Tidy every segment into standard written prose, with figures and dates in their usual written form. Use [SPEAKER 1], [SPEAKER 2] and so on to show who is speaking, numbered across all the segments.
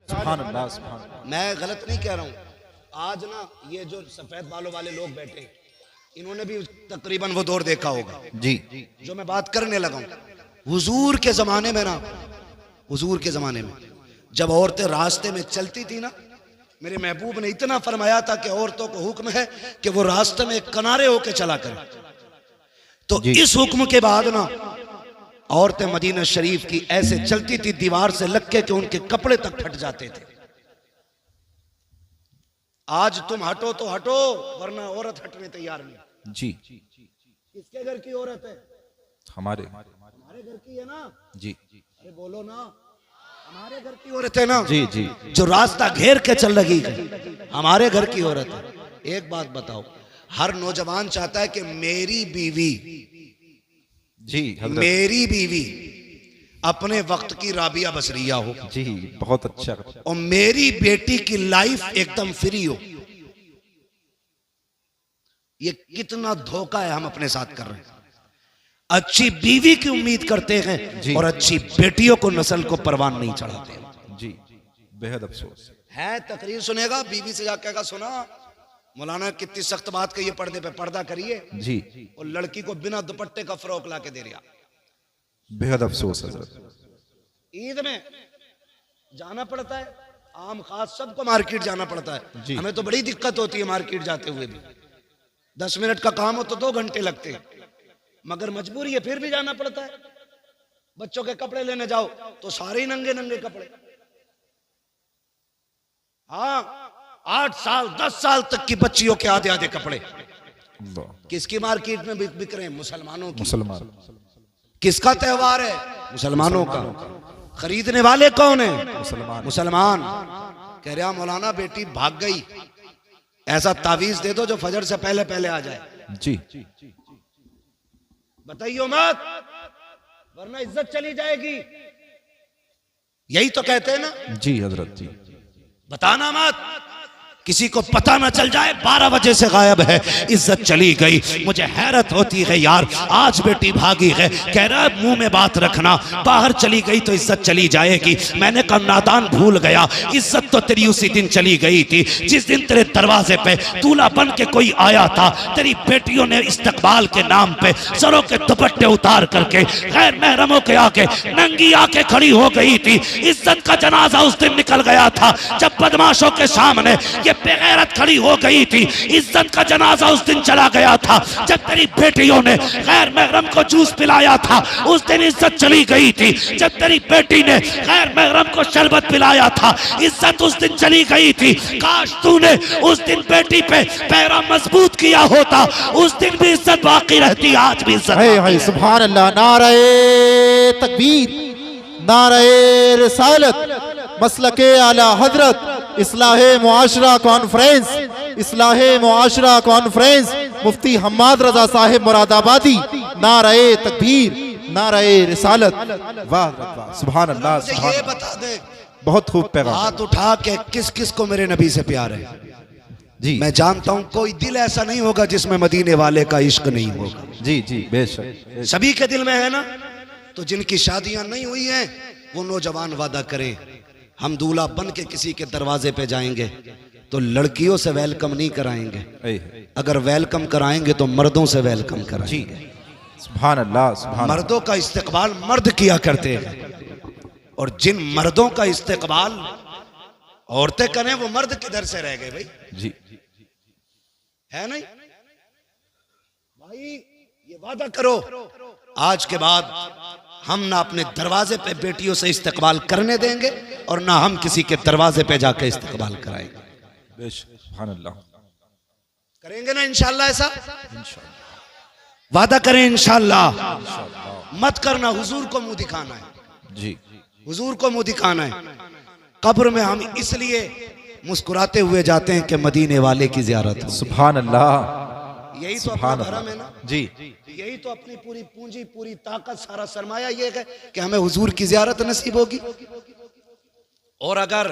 [SPEAKER 1] सुभान अल्लाह, सुभान अल्लाह।
[SPEAKER 2] मैं गलत नहीं कह रहा हूँ। आज ना ये जो सफेद बालों वाले लोग बैठे, इन्होंने भी तकरीबन वो दौर देखा होगा
[SPEAKER 1] जी
[SPEAKER 2] जो मैं बात करने लगा हूँ। हुजूर के जमाने में ना, हुजूर के जमाने में जब औरतें रास्ते में चलती थी ना, मेरे महबूब ने इतना फरमाया था कि औरतों को हुक्म है कि वो रास्ते में किनारे होके चला करें। तो इस हुक्म के बाद ना औरतें मदीना शरीफ की ऐसे चलती थी दीवार से लग के कि उनके कपड़े तक फट जाते थे। आज तुम हटो तो हटो, वरना औरत हटने तैयार नहीं।
[SPEAKER 1] जी
[SPEAKER 2] किसके घर की औरत है?
[SPEAKER 1] हमारे
[SPEAKER 2] घर की है ना।
[SPEAKER 1] जी
[SPEAKER 2] अरे बोलो ना, हमारे घर की औरत है ना।
[SPEAKER 1] जी जी
[SPEAKER 2] जो रास्ता घेर के चल रही है, हमारे घर की औरत है। एक बात बताओ, हर नौजवान चाहता है कि मेरी बीवी,
[SPEAKER 1] जी हजरत,
[SPEAKER 2] मेरी बीवी अपने वक्त की राबिया बसरिया हो
[SPEAKER 1] जी बहुत अच्छा।
[SPEAKER 2] और मेरी बेटी की लाइफ एकदम फ्री हो। ये कितना धोखा है हम अपने साथ कर रहे हैं। अच्छी बीवी की उम्मीद करते हैं और अच्छी बेटियों को नस्ल को परवान नहीं चढ़ाते।
[SPEAKER 1] जी बेहद अफसोस
[SPEAKER 2] है। तकरीर सुनेगा, बीवी से जाकर कहेगा सुना मौलाना कितनी सख्त बात कही है, पर्दे पे पर्दा करिए।
[SPEAKER 1] जी
[SPEAKER 2] और लड़की को बिना दुपट्टे का फ्रॉक ला के दे रहा।
[SPEAKER 1] बेहद अफसोस हजरत।
[SPEAKER 2] ईद में जाना पड़ता है, आम खास सबको मार्केट जाना पड़ता है। हमें तो बड़ी दिक्कत होती है मार्केट जाते हुए भी। 10 मिनट का काम हो तो 2 घंटे लगते हैं, मगर मजबूरी है फिर भी जाना पड़ता है। बच्चों के कपड़े लेने जाओ तो सारे ही नंगे नंगे कपड़े। हाँ, 8 साल 10 साल तक की बच्चियों के आधे आधे कपड़े। किसकी मार्केट में बिक रहे हैं? मुसलमानों की।
[SPEAKER 1] मुसलमान।
[SPEAKER 2] किसका त्योहार है? मुसलमानों का। खरीदने वाले कौन है?
[SPEAKER 1] मुसलमान।
[SPEAKER 2] मुसलमान। कह रहा मौलाना बेटी भाग गई, ऐसा तावीज दे दो जो फजर से पहले पहले आ जाए।
[SPEAKER 1] जी
[SPEAKER 2] बताइयो मत, वरना इज्जत चली जाएगी। यही तो कहते हैं ना।
[SPEAKER 1] जी हजरत जी।
[SPEAKER 2] बताना मत, किसी को पता ना चल जाए 12 बजे से गायब है, इज्जत चली गई। मुझे हैरत होती है यार, आज बेटी भागी है, कह रहा है मुंह में बात रखना, बाहर चली गई तो इज्जत चली जाएगी। मैंने कहा नादान भूल गया, इज्जत तो तेरी उसी दिन चली गई थी जिस दिन तेरे दरवाजे पे दूल्हा बन के कोई आया था। तेरी बेटियों ने इस्तकबाल के नाम पे सरों के दुपट्टे उतार करके गैर महरमों के आके नंगी आके खड़ी हो गई थी। इज्जत का जनाजा उस दिन निकल गया था जब बदमाशों के सामने ये बेगैरत खड़ी हो गई थी। इज्जत का जनाजा उस दिन चला गया था जब तेरी बेटियों ने गैर महरम को जूस पिलाया था। उस दिन इज्जत चली गई थी जब तेरी बेटी ने गैर महरम को शरबत पिलाया था। इज्जत उस दिन चली गई थी। काश तूने उस दिन बेटी पे पैरा मजबूत किया होता, उस दिन भी इज्जत बाकी रहती, आज भी इज्जत।
[SPEAKER 1] है सुभान अल्लाह। नारे तकबीर, नारे रिसालत, मसलके आला हजरत, इस्लाहे मुआशरा कॉन्फ्रेंस, इस्लाहे मुआशरा कॉन्फ्रेंस, मुफ्ती हम्माद रजा साहिब मुरादाबादी। नारे तकबीर, नारे रिसालत। वाह वाह, सुभान अल्लाह, सुभान।
[SPEAKER 2] ये बता दे,
[SPEAKER 1] बहुत खूब पैगाम।
[SPEAKER 2] हाथ उठा के किस किस को मेरे नबी से प्यार है?
[SPEAKER 1] जी
[SPEAKER 2] मैं जानता हूं कोई दिल ऐसा नहीं होगा जिसमें मदीने वाले का इश्क नहीं होगा।
[SPEAKER 1] जी जी बेशक।
[SPEAKER 2] सभी के दिल में है ना। तो जिनकी शादियां नहीं हुई हैं वो नौजवान वादा करें, हम दूल्हा बन के किसी के दरवाजे पे जाएंगे तो लड़कियों से वेलकम नहीं कराएंगे, अगर वेलकम कराएंगे तो मर्दों से वेलकम कराएंगे।
[SPEAKER 1] सुभान अल्लाह, सुभान।
[SPEAKER 2] मर्दों का इस्तेकबाल मर्द किया करते हैं, और जिन मर्दों का इस्तेकबाल औरतें करें वो मर्द किधर से रह गए भाई?
[SPEAKER 1] जी
[SPEAKER 2] है नहीं भाई? ये वादा करो आज के बाद हम ना अपने दरवाजे पे बेटियों से इस्तकबाल करने देंगे और ना हम किसी के दरवाजे पे जाकर इस्तकबाल कराएंगे।
[SPEAKER 1] बेशक, सुभान अल्लाह।
[SPEAKER 2] करेंगे ना इंशाल्लाह? ऐसा वादा करें इंशाल्लाह। मत करना, हुजूर को मुंह दिखाना है।
[SPEAKER 1] जी
[SPEAKER 2] हुजूर को मुंह दिखाना है। कब्र में हम इसलिए मुस्कुराते हुए जाते हैं कि मदीने वाले की जियारत हो।
[SPEAKER 1] सुभान अल्लाह।
[SPEAKER 2] यही तो अपना धर्म है ना।
[SPEAKER 1] जी
[SPEAKER 2] यही तो अपनी पूरी पूंजी, पूरी ताकत, सारा सरमाया ये है कि हमें हुजूर की जियारत नसीब होगी। और अगर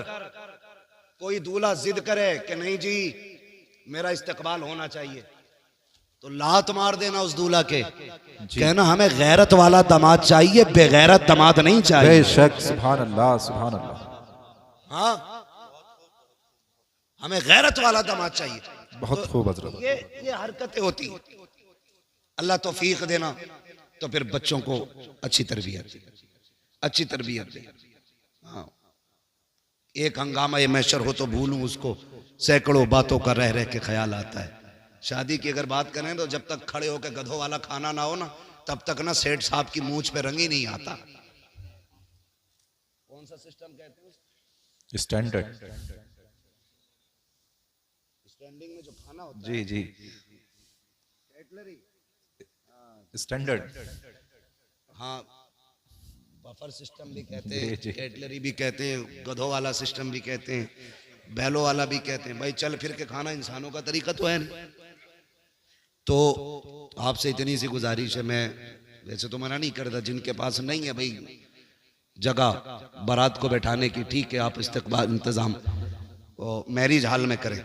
[SPEAKER 2] कोई दूल्हा जिद करे कि नहीं जी मेरा इस्तकबाल होना चाहिए, तो लात मार देना उस दूल्हा के, कहना हमें गैरत वाला दामाद चाहिए, बेगैरत दामाद नहीं चाहिए।
[SPEAKER 1] बेशक, सुभान अल्लाह, सुभान अल्लाह।
[SPEAKER 2] हाँ, हमें गैरत वाला दामाद चाहिए।
[SPEAKER 1] बहुत खूब हजरत।
[SPEAKER 2] ये हरकतें होती हैं। अल्लाह तौफीक देना, तो फिर बच्चों को अच्छी तरबियत दे। हाँ, एक हंगामा ये मैशर हो तो भूलूं उसको, सैकड़ों बातों का रह रह के ख्याल आता है। शादी की अगर बात करें तो जब तक खड़े होकर गधों वाला खाना ना हो ना, तब तक ना सेठ साहब की मूंछ पे रंग ही नहीं आता। कौन सा सिस्टम कहते हैं?
[SPEAKER 1] स्टैंडर्ड।
[SPEAKER 2] स्टैंडिंग में जो खाना होता
[SPEAKER 1] जी जी,
[SPEAKER 2] कैटलरी,
[SPEAKER 1] स्टैंडर्ड।
[SPEAKER 2] हाँ, बफर सिस्टम भी कहते हैं, कैटलरी भी कहते हैं, गधों वाला सिस्टम भी कहते हैं, बैलों वाला भी कहते हैं। भाई चल फिर के खाना इंसानों का तरीका तो है नहीं। तो आपसे इतनी सी गुजारिश है, मैं वैसे तो मना नहीं करता, जिनके पास नहीं है भाई जगह बारात को बैठाने की, ठीक है आप इस्तकबाल इंतजाम मैरिज हॉल में करें।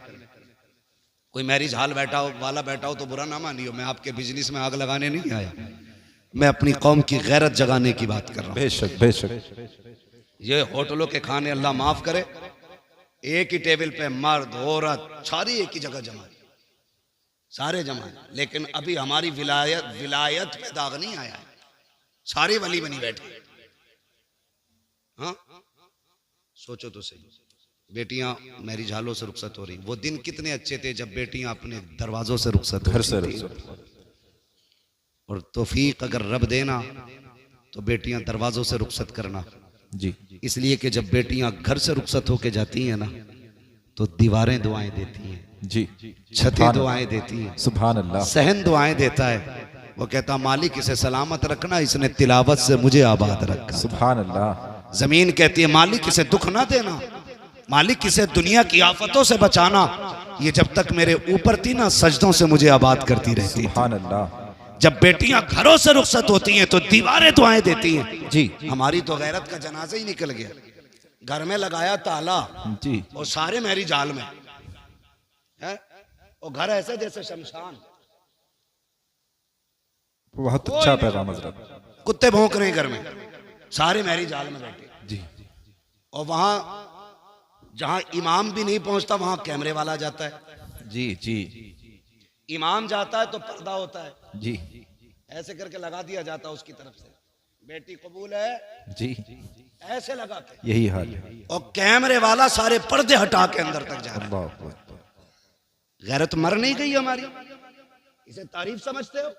[SPEAKER 2] कोई मैरिज हॉल वाला बैठा हो तो बुरा ना मानियो, मैं आपके बिजनेस में आग लगाने नहीं आया, मैं अपनी कौम की गैरत जगाने की बात कर रहा हूँ।
[SPEAKER 1] बेशक बेशक।
[SPEAKER 2] ये होटलों के खाने अल्लाह माफ करे, एक ही टेबल पे मर्द औरत सारी एक ही जगह जमा, सारे जमा, लेकिन अभी हमारी विलायत पे दाग नहीं आया है, सारे वली बनी बैठे। हाँ, सोचो तो सही, बेटियां मैरिज हॉलों से रुखसत हो रही। वो दिन कितने अच्छे थे जब बेटियां अपने दरवाजों से रुखसत
[SPEAKER 1] घर से
[SPEAKER 2] थी। और तौफीक अगर रब देना तो बेटियां दरवाजों से रुखसत करना
[SPEAKER 1] जी,
[SPEAKER 2] इसलिए कि जब बेटियां घर से रुखसत होके जाती हैं ना, तो दीवारें दुआएं देती हैं
[SPEAKER 1] जी,
[SPEAKER 2] छतें दुआएं देती हैं,
[SPEAKER 1] सुभान अल्लाह,
[SPEAKER 2] सहन दुआएं देता है। वो कहता मालिक इसे सलामत रखना, इसने तिलावत से मुझे आबाद रखा।
[SPEAKER 1] सुभान अल्लाह।
[SPEAKER 2] जमीन कहती है मालिक इसे दुख ना देना, मालिक इसे दुनिया की आफतों से बचाना, ये जब तक मेरे ऊपर थी ना सजदों से मुझे आबाद करती रहती।
[SPEAKER 1] सुभान अल्लाह।
[SPEAKER 2] जब बेटियां घरों से रुखसत होती हैं तो दीवारें दुआएं देती हैं।
[SPEAKER 1] जी,
[SPEAKER 2] हमारी तो गैरत का जनाजा ही निकल गया, घर में लगाया ताला
[SPEAKER 1] जी,
[SPEAKER 2] और सारे मैरिज हॉल में है, और घर ऐसे जैसे शमशान,
[SPEAKER 1] बहुत अच्छा पैगाम हजरत।
[SPEAKER 2] कुत्ते भौंक रहे हैं घर में, सारे मैरिज हॉल में बैठे।
[SPEAKER 1] जी,
[SPEAKER 2] और वहां जहां इमाम भी नहीं पहुंचता वहां कैमरे वाला जाता है,
[SPEAKER 1] जी, जी,
[SPEAKER 2] इमाम जाता है तो पर्दा होता है,
[SPEAKER 1] जी,
[SPEAKER 2] ऐसे करके लगा दिया जाता है उसकी तरफ से, बेटी कबूल है
[SPEAKER 1] जी,
[SPEAKER 2] ऐसे लगा के,
[SPEAKER 1] यही हाल है।
[SPEAKER 2] और कैमरे वाला सारे पर्दे हटा के अंदर तक जा रहा है।
[SPEAKER 1] अल्लाह अकबर।
[SPEAKER 2] गैरत मर नहीं गई हमारी, इसे तारीफ समझते हो?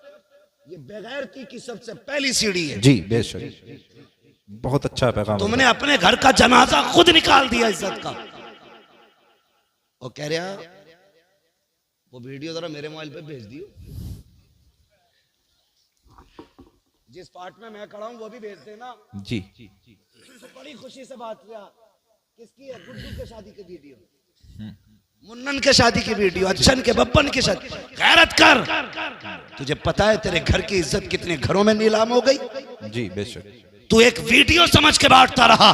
[SPEAKER 2] ये बेगैरती की सबसे पहली सीढ़ी है।
[SPEAKER 1] जी बेशक, बहुत अच्छा पैगाम।
[SPEAKER 2] तुमने अपने घर का जनाजा खुद निकाल दिया इज्जत का। और कह रहा वो वीडियो जरा मेरे मोबाइल पे भेज दियो, जिस पार्ट में मैं खड़ा हूं वो भी भेज देना।
[SPEAKER 1] जी,
[SPEAKER 2] तो बड़ी खुशी से बात किया, किसकी है? गुड्डू के शादी की वीडियो, मुन्नन के शादी की वीडियो, अच्छन के बब्बन की शादी। गैरत कर, तुझे पता है तेरे घर की इज्जत कितने घरों में नीलाम हो गई?
[SPEAKER 1] जी बेशक।
[SPEAKER 2] तू एक वीडियो समझ के बांटता रहा,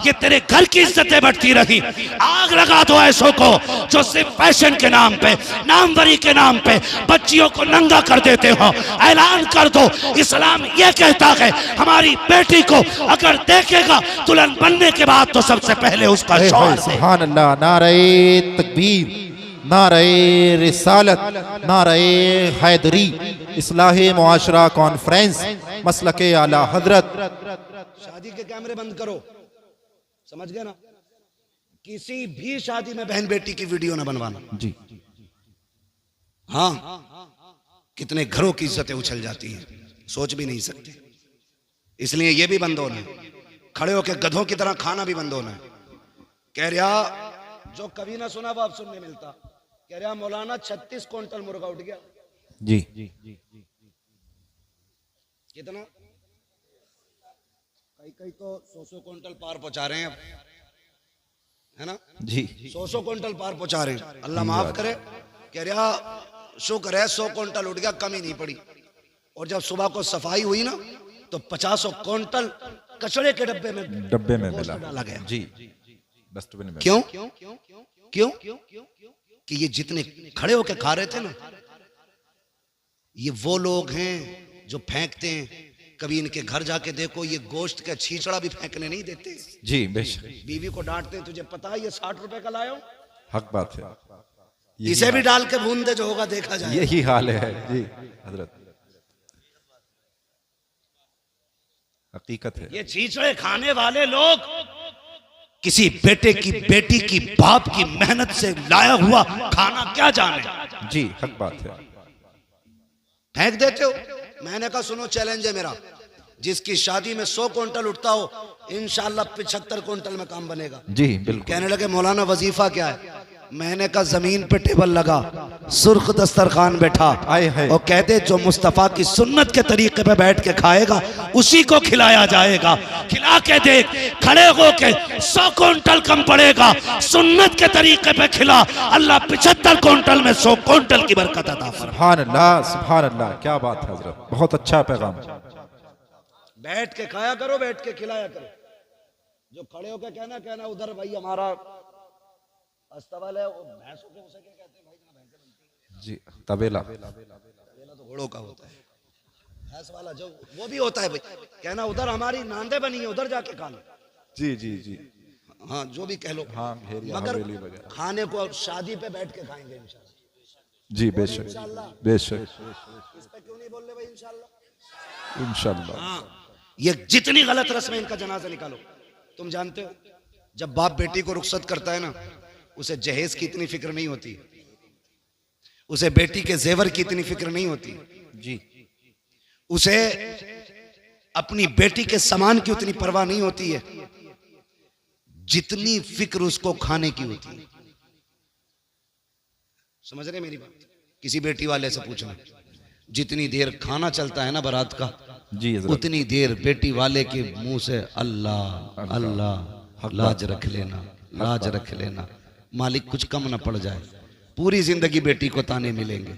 [SPEAKER 2] ये तेरे घर की इज्जतें बढ़ती रही। आग लगा दो ऐसों को जो सिर्फ फैशन के नाम पे, नामवरी के नाम पे बच्चियों को नंगा कर देते हो। ऐलान कर दो, इस्लाम ये कहता है हमारी बेटी को अगर देखेगा दुल्हन बनने के बाद तो सबसे पहले उसका शौहर दे।
[SPEAKER 1] सुभान अल्लाह। नारे तकबीर, नारे रिसालत, नारे हैदरी, इस्लाहे मुआशरा कॉन्फ्रेंस, मसलके आला हजरत।
[SPEAKER 2] शादी के कैमरे बंद करो, समझ गए ना? किसी भी शादी में बहन बेटी की वीडियो ना बनवाना।
[SPEAKER 1] जी,
[SPEAKER 2] हाँ, कितने घरों की इज्जतें उछल जाती हैं, सोच भी नहीं सकते। इसलिए ये भी बंद होना है, खड़े होकर गधों की तरह खाना भी बंद होना है। कह रहा जो कभी ना सुना वो अब सुनने मिलता, कह रहा मौलाना 36 क्विंटल मुर्गा उठ गया।
[SPEAKER 1] जी,
[SPEAKER 2] कितना? कई तो 100 क्विंटल पार पहुंचा रहे हैं अब, है ना?
[SPEAKER 1] जी,
[SPEAKER 2] 100 क्विंटल पार पहुंचा रहे हैं। अल्लाह माफ करे। कह रहा शुक्र है 100 क्विंटल उठ गया, कमी नहीं पड़ी। और जब सुबह को सफाई हुई ना तो 50 क्विंटल कचरे के डब्बे में
[SPEAKER 1] मिला
[SPEAKER 2] डाला गया।
[SPEAKER 1] जी, डस्टबिन में।
[SPEAKER 2] क्यों? क्यों? कि ये जितने खड़े होके खा रहे थे ना, ये वो लोग हैं जो फेंकते हैं, कभी इनके घर जाके देखो, ये गोश्त का छींचड़ा भी फेंकने नहीं देते।
[SPEAKER 3] जी बेशक,
[SPEAKER 2] बीवी को डांटते हैं, तुझे पता है ये 60 रुपए का लाया हूं,
[SPEAKER 3] हक बात है।
[SPEAKER 2] इसे भी डाल के भून दे, जो होगा देखा जाए।
[SPEAKER 3] यही हाल है जी हजरत, हकीकत है।
[SPEAKER 2] ये छींचड़े खाने वाले लोग किसी बेटे की, बेटी की, बाप की मेहनत से लाया हुआ खाना क्या जाने,
[SPEAKER 3] जी हक बात है।
[SPEAKER 2] फेंक देते हो। मैंने कहा सुनो, चैलेंज है मेरा, जिसकी शादी में 100 क्विंटल उठता हो, इंशाल्लाह 75 क्विंटल में काम बनेगा।
[SPEAKER 3] जी बिल्कुल।
[SPEAKER 2] कहने लगे मौलाना वजीफा क्या है? मैंने कहा जमीन पे टेबल लगा, सुर्ख दस्तरखान बैठा,
[SPEAKER 3] आए है,
[SPEAKER 2] और कहते जो मुस्तफा की सुन्नत के तरीके पे बैठ के खाएगा उसी को खिलाया जाएगा। खिला के देख, खड़े होके 100 क्विंटल कम पड़ेगा, सुन्नत के तरीके पे खिला, अल्लाह 75 क्विंटल में 100 क्विंटल की बरकत अता फरमाए।
[SPEAKER 3] सुभान अल्लाह, सुभान अल्लाह, क्या बात है हजरत, बहुत अच्छा पैगाम।
[SPEAKER 2] बैठ के खाया करो, बैठ के खिलाया करो। जो खड़े होके कहना उधर भाई हमारा अस्तबल है, वो भैंसों के उसे क्या कहते हैं भाई, ना भैंसें बनती हैं।
[SPEAKER 3] जी तबेला,
[SPEAKER 2] तबेला तो घोड़ों का होता है, भैंस वाला जो वो भी होता है भाई, कहना उधर हमारी नांदे बनी है, उधर जाके खा लो।
[SPEAKER 3] जी जी जी,
[SPEAKER 2] हाँ जो भी कह लो,
[SPEAKER 3] हाँ भेड़िया
[SPEAKER 2] मगर
[SPEAKER 3] हवेली वगैरह,
[SPEAKER 2] खाने को शादी पे बैठ के खाएंगे इंशाल्लाह।
[SPEAKER 3] जी बेशक बेशक,
[SPEAKER 2] इस पे क्यों नहीं बोल रहे भाई इंशाल्लाह?
[SPEAKER 3] इंशाल्लाह।
[SPEAKER 2] हाँ, ये जितनी गलत रस्म है इनका जनाजा निकालो। तुम जानते हो जब बाप बेटी को रुखसत करता है ना, उसे जहेज की इतनी फिक्र नहीं होती, उसे बेटी के जेवर की इतनी फिक्र नहीं होती
[SPEAKER 3] जी,
[SPEAKER 2] उसे अपनी बेटी के सामान की उतनी परवाह नहीं होती है जितनी फिक्र उसको खाने की होती है। समझ रहे मेरी बात? किसी बेटी वाले से पूछना, जितनी देर खाना चलता है ना बारात का,
[SPEAKER 3] जी हजरत,
[SPEAKER 2] उतनी देर बेटी वाले के मुंह से अल्लाह अल्लाह, लाज रख लेना, लाज रख लेना, मालिक कुछ कम ना पड़ जाए। पूरी जिंदगी बेटी को ताने मिलेंगे,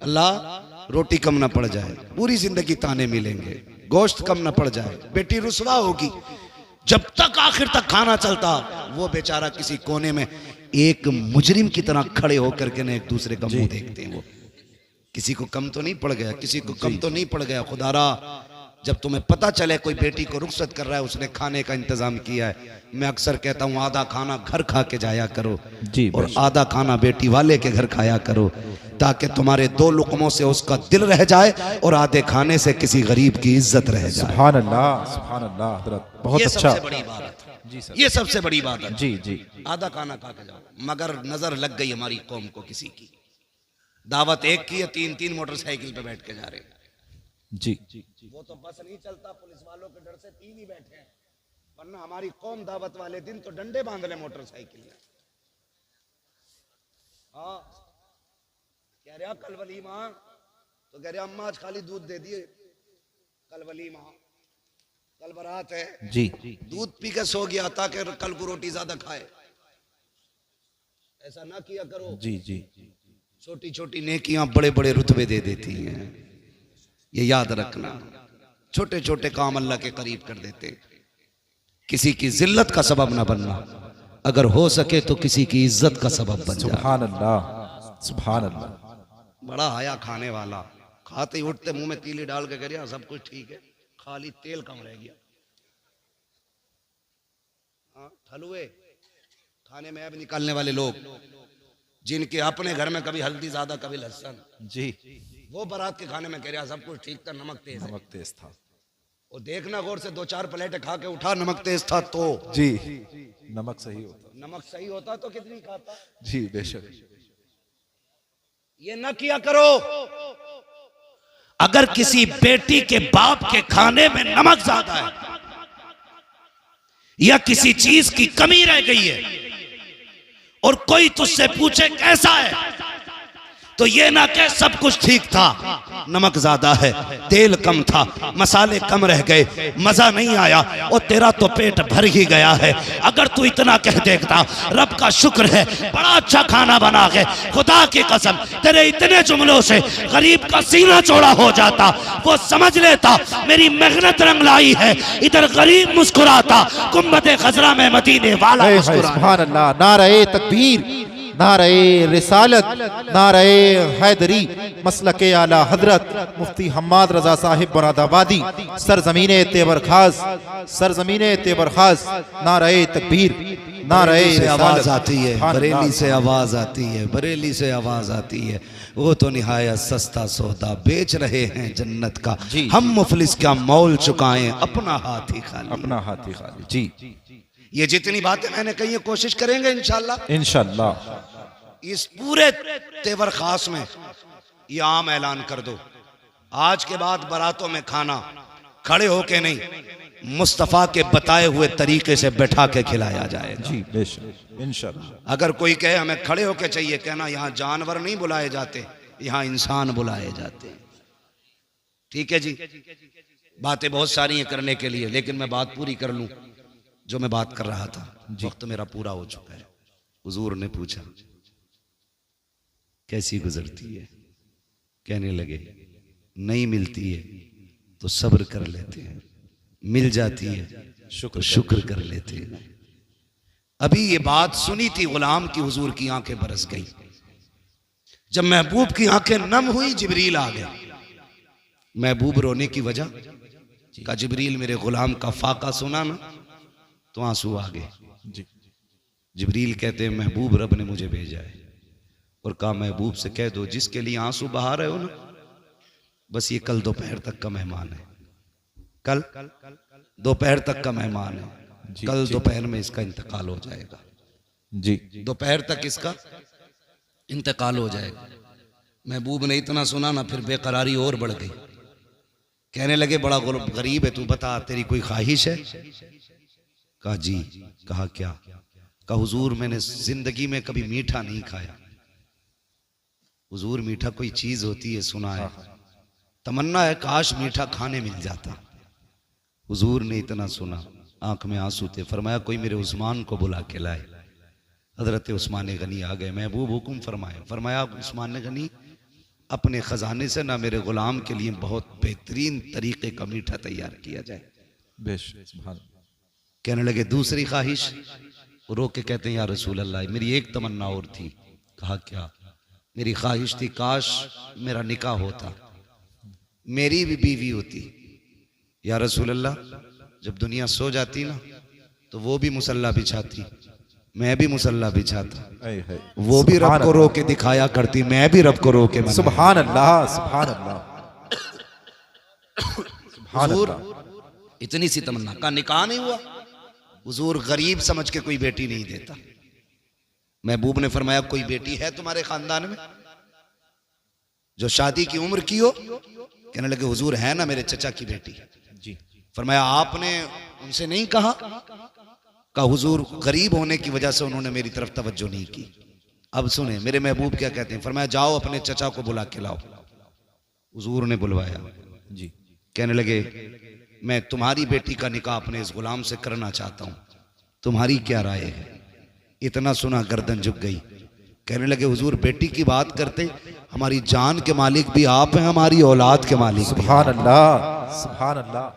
[SPEAKER 2] अल्लाह रोटी कम ना पड़ जाए, पूरी जिंदगी ताने मिलेंगे, गोश्त कम ना पड़ जाए, बेटी रुसवा होगी। जब तक आखिर तक खाना चलता, वो बेचारा किसी कोने में एक मुजरिम की तरह खड़े होकर के ना एक दूसरे का मुंह देखते हैं। वो किसी को कम तो नहीं पड़ गया, किसी को कम तो नहीं पड़ गया। खुदारा जब तुम्हें पता चले कोई बेटी को रुखसत कर रहा है, उसने खाने का इंतजाम किया है, मैं अक्सर कहता हूँ आधा खाना घर खा के जाया करो
[SPEAKER 3] जी,
[SPEAKER 2] और आधा खाना बेटी वाले के घर खाया करो, ताकि तुम्हारे 2 लुकमों से उसका दिल रह जाए और आधे खाने से किसी गरीब की इज्जत रह जाए।
[SPEAKER 3] सुभान अल्लाह, सुभान अल्लाह हजरत, बहुत
[SPEAKER 2] ये
[SPEAKER 3] अच्छा।
[SPEAKER 2] सबसे बड़ी बात है
[SPEAKER 3] जी सर,
[SPEAKER 2] ये सबसे बड़ी बात है।
[SPEAKER 3] जी जी,
[SPEAKER 2] आधा खाना खा के जाओ। मगर नजर लग गई हमारी कौम को किसी की, दावत एक की है, 3-3 मोटरसाइकिल पे बैठ के जा रहे हैं।
[SPEAKER 3] जी
[SPEAKER 2] वो तो बस नहीं चलता, पुलिस वालों के डर से 3 ही बैठे हैं, वरना हमारी कौम दावत वाले दिन तो डंडे बांध ले मोटरसाइकिल में। हाँ कह रहा कल वलीमा, तो कह रहा अम्मा आज खाली दूध दे दिए, कल वलीमा, कल बारात है,
[SPEAKER 3] जी,
[SPEAKER 2] दूध पी के सो गया ताकि कल को रोटी ज्यादा खाए। ऐसा ना किया करो।
[SPEAKER 3] जी जी,
[SPEAKER 2] छोटी छोटी नेकियां बड़े बड़े रुतबे दे देती हैं, ये याद रखना। छोटे छोटे काम अल्लाह के करीब कर देते। किसी की जिल्लत का सबब ना बनना, अगर हो सके तो किसी की इज्जत का सबब बन जा।
[SPEAKER 3] सुभान अल्लाह, सुभान अल्लाह।
[SPEAKER 2] बड़ा हया खाने वाला, खाते ही उठते मुंह में तीली डाल के कह रहा सब कुछ ठीक है, खाली तेल कम रह गया। हाँ, ठलुए खाने में अब निकालने वाले लोग, जिनके अपने घर में कभी हल्दी ज्यादा कभी लहसुन,
[SPEAKER 3] जी,
[SPEAKER 2] वो बारात के खाने में कह रहा सब कुछ ठीक था, नमक तेज है।
[SPEAKER 3] नमक तेज था।
[SPEAKER 2] और देखना गौर से 2-4 प्लेटें खा के उठा, नमक तेज था तो
[SPEAKER 3] जी, नमक सही होता।
[SPEAKER 2] नमक सही होता तो कितनी खाता।
[SPEAKER 3] जी बेशक,
[SPEAKER 2] ये न किया करो। अगर किसी बेटी के बाप के खाने में नमक ज्यादा है या किसी चीज की कमी रह गई है और कोई तुझसे पूछे कैसा है, तो ये ना कह सब कुछ ठीक था, नमक ज्यादा है, तेल कम था, मसाले कम रह गए, मजा नहीं आया, और तेरा तो पेट भर ही गया है। अगर तू इतना कह देखता रब का शुक्र है बड़ा अच्छा खाना बना के, खुदा की कसम तेरे इतने जुमलों से गरीब का सीना चौड़ा हो जाता, वो समझ लेता मेरी मेहनत रंग लाई है। इधर गरीब मुस्कुराता, गुम्बद खजरा में मदीने वाला मुस्कुराता।
[SPEAKER 1] सुभान अल्लाह, नारे तकबीर, नारे रिसालत, नारे हैदरी, मसलके आला हजरत मुफ्ती हम्माद रजा साहिब मुरादाबादी, सरजमीने तेबर खास, सरजमीने तेबर खास, नारे तकबीर, नारे
[SPEAKER 2] से आवाज
[SPEAKER 1] रिसालत।
[SPEAKER 2] आती है, बरेली से आवाज आती है, बरेली से आवाज आती है। वो तो निहायत सस्ता सौदा बेच रहे हैं जन्नत का,
[SPEAKER 1] जी।
[SPEAKER 2] हम मुफलिस क्या मोल चुकाएं अपना हाथ ही खाली।
[SPEAKER 3] अपना हाथ ही खाली। जी
[SPEAKER 2] ये जितनी बातें मैंने कही है कोशिश करेंगे इंशाल्लाह
[SPEAKER 3] इंशाल्लाह।
[SPEAKER 2] इस पूरे तेवर खास में ये आम ऐलान कर दो, आज के बाद बारातों में खाना खड़े होके नहीं, मुस्तफ़ा के बताए हुए तरीके से बैठा के खिलाया जाएगा।
[SPEAKER 3] जी बेशक इंशाल्लाह।
[SPEAKER 2] अगर कोई कहे हमें खड़े होके चाहिए, कहना यहाँ जानवर नहीं बुलाए जाते, यहाँ इंसान बुलाए जाते हैं। ठीक है जी, बातें बहुत सारी हैं करने के लिए, लेकिन मैं बात पूरी कर लूं जो मैं बात कर रहा था। वक्त मेरा पूरा हो चुका है। हुजूर ने पूछा कैसी गुजरती है, कहने लगे नहीं मिलती है तो सब्र कर लेते हैं, मिल जाती है शुक्र कर लेते हैं। अभी ये बात सुनी थी गुलाम की, हुजूर की आंखें बरस गई। जब महबूब की आंखें नम हुई, जिब्रील आ गया। महबूब रोने की वजह का, जिब्रील मेरे गुलाम का फाका सुना ना तो आंसू आ गए।
[SPEAKER 3] जी
[SPEAKER 2] जिब्रील कहते हैं महबूब रब ने मुझे भेजा है और कहा महबूब से कह दो जिसके लिए आंसू बहा रहे हो ना, बस ये कल दोपहर तक का मेहमान है, कल दोपहर तक का मेहमान है, कल दोपहर में इसका इंतकाल हो जाएगा।
[SPEAKER 3] जी
[SPEAKER 2] दोपहर तक इसका इंतकाल हो जाएगा। महबूब ने इतना सुना ना, फिर बेकरारी और बढ़ गई। कहने लगे बड़ा गरीब है तू, बता तेरी कोई ख्वाहिश है? कहा जी। कहा क्या? कहा हुजूर मैंने जिंदगी में कभी मीठा नहीं खाया। हुजूर मीठा कोई चीज होती है सुना है, तमन्ना है काश मीठा खाने मिल जाता। हुजूर ने इतना सुना, आंख में आंसू थे। फरमाया कोई मेरे उस्मान को बुला के लाए। हजरत उस्मान गनी आ गए। महबूब हुक्म फरमाए। फरमाया उस्मान गनी अपने खजाने से ना मेरे गुलाम के लिए बहुत बेहतरीन तरीके का मीठा तैयार किया जाए।
[SPEAKER 3] बेशक सुभान।
[SPEAKER 2] कहने लगे दूसरी ख्वाहिश? रो के कहते हैं या रसूल अल्लाह मेरी एक तमन्ना और थी। कहा क्या? मेरी ख्वाहिश थी काश मेरा निकाह होता, मेरी भी बीवी होती। या रसूल अल्लाह जब दुनिया सो जाती ना तो वो भी मुसल्ला बिछाती, मैं भी मुसल्ला बिछाता, वो भी रब को रो के दिखाया करती, मैं भी रब को रो के।
[SPEAKER 3] सुभान अल्लाह सुभान अल्लाह सुभान
[SPEAKER 2] हुजूर
[SPEAKER 3] अल्लाह।
[SPEAKER 2] इतनी सी तमन्ना का निकाह नहीं हुआ। हुजूर गरीब समझ के कोई बेटी नहीं देता। महबूब ने फरमाया कोई बेटी है तुम्हारे खानदान में जो शादी की उम्र की हो? कहने लगे हुजूर है ना मेरे चचा की बेटी।
[SPEAKER 3] जी।
[SPEAKER 2] फरमाया आपने उनसे नहीं कहा? कहा हुजूर गरीब होने की वजह से उन्होंने मेरी तरफ तवज्जो नहीं की। अब सुने मेरे महबूब क्या कहते हैं। फरमाया जाओ अपने चचा को बुला के लाओ। हुजूर ने बुलवाया।
[SPEAKER 3] जी।
[SPEAKER 2] कहने लगे मैं तुम्हारी बेटी का निकाह अपने इस गुलाम से करना चाहता हूं, तुम्हारी क्या राय है? इतना सुना गर्दन झुक गई। कहने लगे हुजूर बेटी की बात करते, हमारी जान के मालिक भी आप हैं, हमारी औलाद के मालिक भी।
[SPEAKER 3] सुभान अल्लाह सुभान अल्लाह।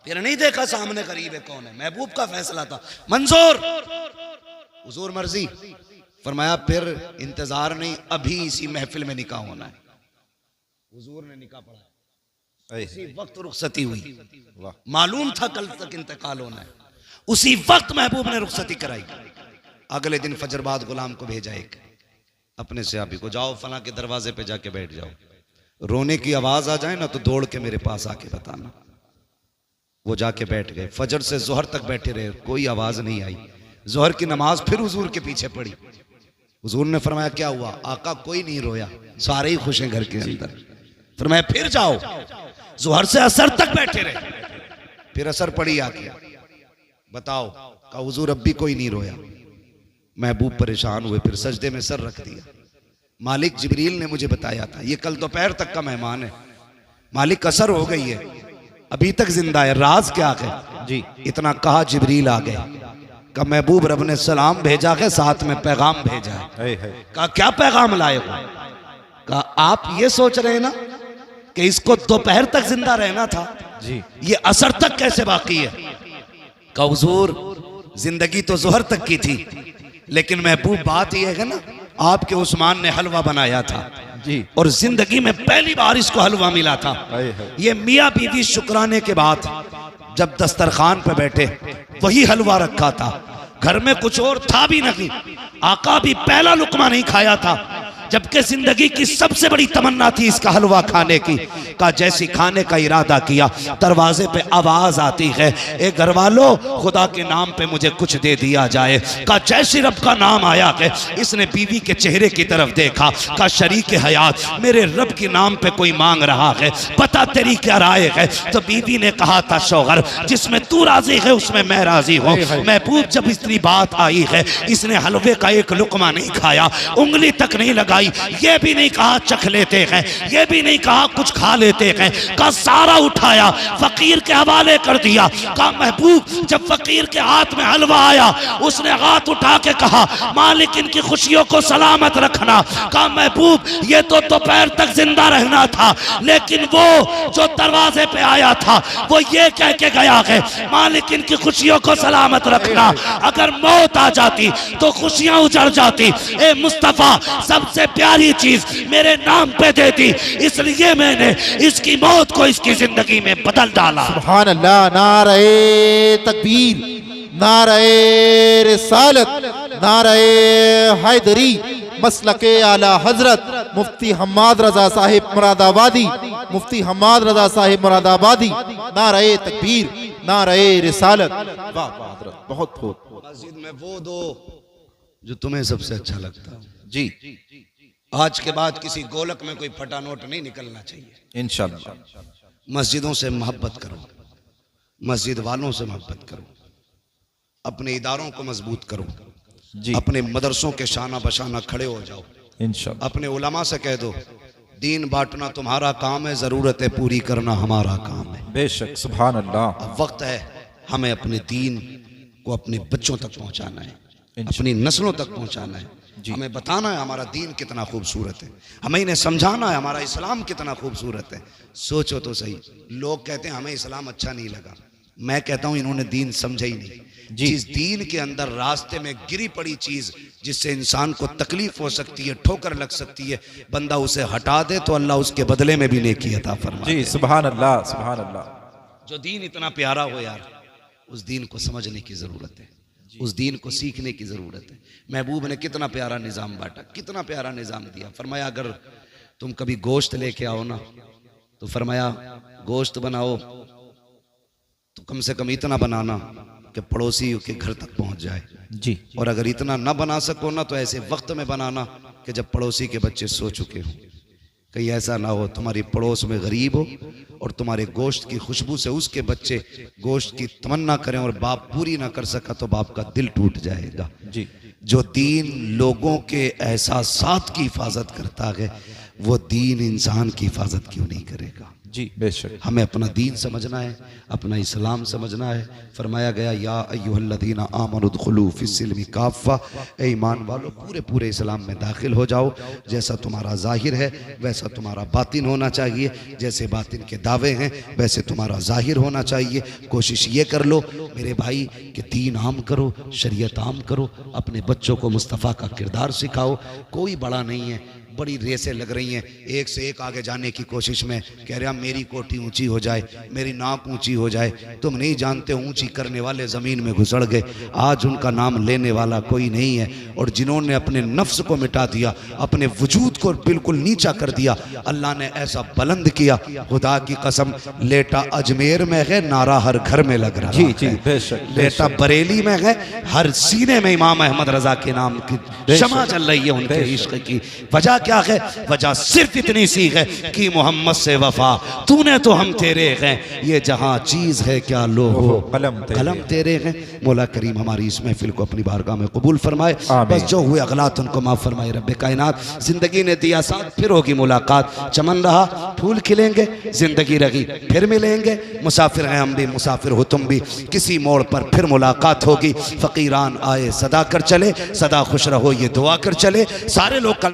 [SPEAKER 2] फिर नहीं देखा सामने करीब है कौन है, महबूब का फैसला था मंजूर, हुजूर मर्जी। फरमाया फिर इंतजार नहीं, अभी इसी महफिल में निकाह होना है। हुजूर ने निकाह पढ़ा, उसी वक्त रुखसती हुई। मालूम था कल तक इंतकाल होना है, उसी वक्त महबूब ने रुखसती कराई। अगले दिन फजर बाद गुलाम को भेजा एक अपने सहाबी को, जाओ फला के दरवाजे पे जाके बैठ जाओ, रोने की आवाज आ जाए ना तो दौड़ के मेरे पास आके बताना। वो जाके बैठ गए। फजर से जोहर तक बैठे रहे, कोई आवाज नहीं आई। जोहर की नमाज फिर हुजूर के पीछे पड़ी। हुजूर ने फरमाया क्या हुआ? आका कोई नहीं रोया, सारे ही खुश हैं घर के अंदर। फरमाया फिर जाओ। जोहर से असर तक बैठे रहे, फिर असर पड़ी आके, बताओ। का हुजूर अब भी कोई नहीं रोया। महबूब परेशान हुए, फिर सजदे में सर रख दिया। मालिक जिब्रील ने मुझे बताया था ये कल दोपहर तक का मेहमान है, मालिक असर हो गई है, अभी तक जिंदा है, राज क्या है? जी। इतना कहा जिब्रील आ गए। का महबूब रब ने सलाम भेजा है, साथ में पैगाम भेजा है। कहा क्या पैगाम लाए हो? कहा आप ये सोच रहे हैं ना कि इसको दोपहर तक जिंदा रहना था जी, ये असर तक कैसे बाकी है? कहा हुजूर जिंदगी तो जोहर तक की थी, लेकिन महबूब बात यह है ना आपके उस्मान ने हलवा बनाया था
[SPEAKER 3] जी।
[SPEAKER 2] और जिंदगी में पहली बार इसको हलवा मिला था।
[SPEAKER 3] हाय हाय।
[SPEAKER 2] ये मियाँ बीवी शुक्राने के बाद जब दस्तरखान पे बैठे वही हलवा रखा था, घर में कुछ और था भी नहीं। आका भी पहला लुकमा नहीं खाया था, जबकि जिंदगी की सबसे बड़ी तमन्ना थी इसका हलवा खाने की। का जैसी खाने का इरादा किया, दरवाजे पे आवाज आती है, ए घर वालों खुदा के नाम पे मुझे कुछ दे दिया जाए। का जैसी रब का नाम आया है, इसने बीवी के चेहरे की तरफ देखा। का शरीक हयात मेरे रब के नाम पे कोई मांग रहा है, पता तेरी क्या राय है? तो बीवी ने कहा था शौहर जिसमें तू राजी है उसमें मैं राजी हूँ। महबूब जब इतनी बात आई है, इसने हलवे का एक लुकमा नहीं खाया, उंगली तक नहीं लगाई, ये भी नहीं कहा चख लेते हैं, ये भी नहीं कहा कुछ खा लेते हैं। का सारा उठाया फकीर के हवाले कर दिया। का महबूब जब फकीर के हाथ में हलवा आया, उसने हाथ उठा के कहा मालिक इनकी खुशियों को सलामत रखना। का महबूब ये तो दोपहर तक जिंदा रहना था, लेकिन वो जो दरवाजे पे आया था वो ये कह के गया है मालिक इनकी खुशियों को सलामत रखना। अगर मौत आ जाती तो खुशियां उजड़ जाती। ए मुस्तफा सबसे प्यारी चीज मेरे नाम पे दे दी, इसलिए मैंने इसकी मौत को इसकी जिंदगी में बदल डाला।
[SPEAKER 1] सुभान अल्लाह। नारे तकबीर, नारे रिसालत, नारे हैदरी, मसलके आला हजरत मुफ्ती हम्माद रजा साहिब मुरादाबादी, मुफ्ती हम्माद रजा साहिब मुरादाबादी। नारे तकबीर, नारे रिसालत। वाह वाह हजरत, बहुत बहुत।
[SPEAKER 2] मस्जिद में वो दो जो तुम्हें सबसे अच्छा लगता है।
[SPEAKER 3] जी
[SPEAKER 2] आज के बाद किसी गोलक में कोई फटा नोट नहीं निकलना चाहिए।
[SPEAKER 3] इंशाल्लाह।
[SPEAKER 2] मस्जिदों से मोहब्बत करो, मस्जिद वालों से मोहब्बत करो, अपने इदारों को मजबूत करो
[SPEAKER 3] जी।
[SPEAKER 2] अपने मदरसों के शाना बशाना खड़े हो जाओ।
[SPEAKER 3] इंशाल्लाह।
[SPEAKER 2] अपने उलमा से कह दो दीन बांटना तुम्हारा काम है, जरूरतें पूरी करना हमारा काम है।
[SPEAKER 3] बेशक। सुभान अल्लाह।
[SPEAKER 2] अब वक्त है हमें अपने दीन को अपने बच्चों तक पहुंचाना है, अपनी नस्लों तक पहुंचाना है। हमें बताना है हमारा दीन कितना खूबसूरत है, हमें इन्हें समझाना है हमारा इस्लाम कितना खूबसूरत है। सोचो तो सही, लोग कहते हैं हमें इस्लाम अच्छा नहीं लगा, मैं कहता हूं इन्होंने दीन समझा ही नहीं। जिस दीन के अंदर रास्ते में गिरी पड़ी चीज जिससे इंसान को तकलीफ हो सकती है, ठोकर लग सकती है, बंदा उसे हटा दे तो अल्लाह उसके बदले में भी नेकी अता फरमाए।
[SPEAKER 3] जी सुभान अल्लाह, सुभान अल्लाह।
[SPEAKER 2] जो दीन इतना प्यारा हो यार, उस दीन को समझने की जरूरत है, उस दीन को सीखने की जरूरत है। महबूब ने कितना प्यारा निजाम बांटा, कितना प्यारा निजाम दिया। फरमाया अगर तुम कभी गोश्त लेके आओ ना, तो फरमाया गोश्त बनाओ तो कम से कम इतना बनाना कि पड़ोसी के घर तक पहुंच जाए
[SPEAKER 3] जी।
[SPEAKER 2] और अगर इतना ना बना सको ना, तो ऐसे वक्त में बनाना कि जब पड़ोसी के बच्चे सो चुके हों। कहीं ऐसा ना हो तुम्हारी पड़ोस में गरीब हो और तुम्हारे गोश्त की खुशबू से उसके बच्चे गोश्त की तमन्ना करें और बाप पूरी ना कर सका तो बाप का दिल टूट जाएगा
[SPEAKER 3] जी।
[SPEAKER 2] जो दीन लोगों के एहसासात की हिफाजत करता है, वो दीन इंसान की हिफाजत क्यों नहीं करेगा?
[SPEAKER 3] जी बेशक।
[SPEAKER 2] हमें अपना दीन समझना है, अपना इस्लाम समझना है। फरमाया गया या अय्युहल्लज़ीना आमनु दुखुलू फिस्सिल्मी काफ़ा, ए ईमान वालों पूरे पूरे इस्लाम में दाखिल हो जाओ। जैसा तुम्हारा जाहिर है वैसा तुम्हारा बातिन होना चाहिए, जैसे बातिन के दावे हैं वैसे तुम्हारा जाहिर होना चाहिए। कोशिश ये कर लो मेरे भाई कि दीन आम करो, शरीयत आम करो, अपने बच्चों को मुस्तफ़ा का किरदार सिखाओ। कोई बड़ा नहीं है, बड़ी रेसें लग रही हैं, एक से एक आगे जाने की कोशिश में, कह रहे हैं मेरी कोठी ऊंची हो जाए, मेरी नाक ऊंची हो जाए। तुम नहीं जानते ऊंची करने वाले ज़मीन में घुसड़ गए, आज उनका नाम लेने वाला कोई नहीं है। और जिन्होंने अपने नफ्स को मिटा दिया, अपने वजूद को बिल्कुल नीचा कर दिया, अल्लाह ने ऐसा बुलंद किया, खुदा की कसम लेटा अजमेर में है, नारा हर घर में लग रहा
[SPEAKER 3] जी
[SPEAKER 2] है।
[SPEAKER 3] जी बेशक।
[SPEAKER 2] लेटा बरेली में है, हर सीने में इमाम अहमद रजा के नाम की शमा चल रही है उनके इश्क की। वजह क्या है? वजह सिर्फ इतनी सी है कि मोहम्मद से वफा, तूने तो हम तेरे हैं, ये जहां चीज है क्या लो हो कलम तेरे हैं। मौला करीम हमारी इस महफिल को अपनी बारगाह में कबूल फरमाए, बस जो हुए अगलात उनको माफ फरमाए रब्बे कायनात। जिंदगी ने दिया साथ, फिर होगी मुलाकात, चमन रहा फूल खिलेंगे, जिंदगी रही फिर मिलेंगे। मुसाफिर हैं हम भी, मुसाफिर हो तुम भी, किसी मोड़ पर फिर मुलाकात होगी। फकीरान आए सदा कर चले, सदा खुश रहो ये दुआ कर चले। सारे लोग कल